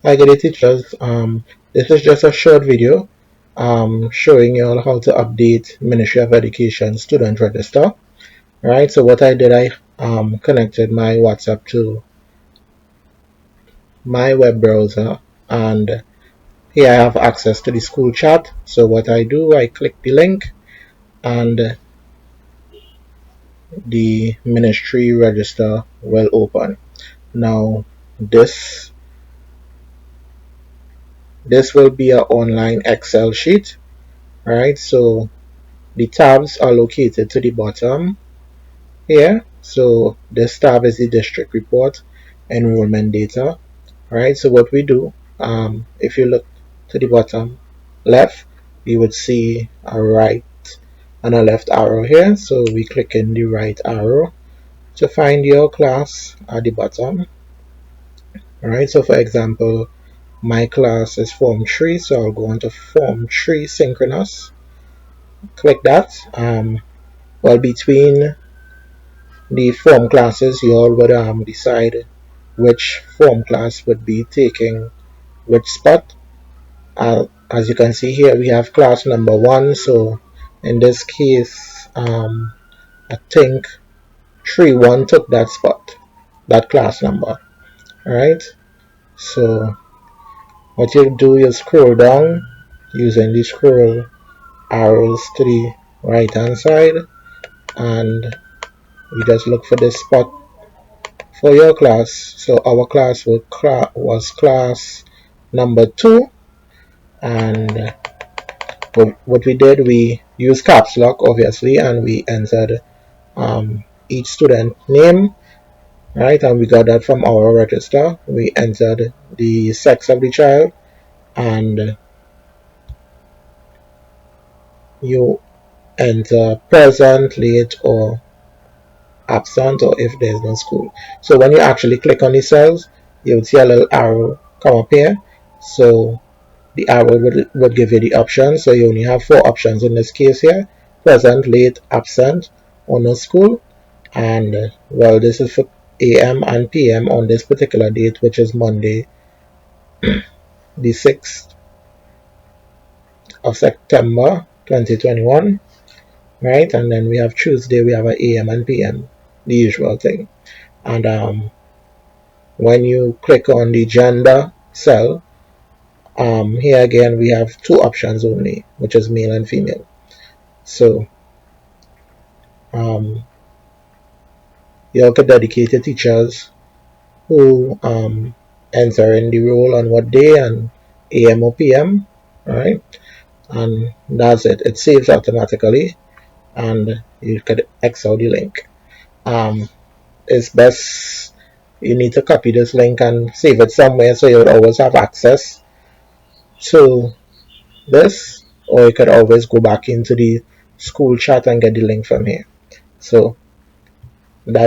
Hi, good day, teachers. This is just a short video showing you all how to update Ministry of Education student register. Right. So what I did, I connected my WhatsApp to my web browser, and here I have access to the school chat. So what I do, I click the link, and the ministry register will open. Now this will be an online Excel sheet. Right. So the tabs are located to the bottom here. So this tab is the district report enrollment data. Right. So what we do, if you look to the bottom left, you would see a right and a left arrow here. So we click in the right arrow to find your class at the bottom. Alright, so for example, my class is Form 3, so I'll go into Form 3 Synchronous. Click that. Well, between the form classes, you all would decide which form class would be taking which spot. As you can see here, we have class number 1, so in this case, I think 3-1 took that spot, that class number. Alright, so what you do, you scroll down using the scroll arrows to the right hand side, and you just look for this spot for your class. So our class was class number 2, and what we did, we used caps lock obviously, and we entered each student name, right, and we got that from our register. We entered the sex of the child, and you enter present, late, or absent, or if there's no school. So when you actually click on the cells, you would see a little arrow come up here. So the arrow would give you the options. So you only have 4 options in this case here: present, late, absent, or no school. And well, this is for AM and PM on this particular date, which is Monday the 6th of September 2021, right? And then we have Tuesday, we have an AM and PM, the usual thing. And when you click on the gender cell, here again we have 2 options only, which is male and female. So you have dedicated teachers who enter in the role on what day and AM or PM, right? And that's it. It saves automatically, and you could X out the link. It's best you need to copy this link and save it somewhere so you would always have access to this, or you could always go back into the school chat and get the link from here. So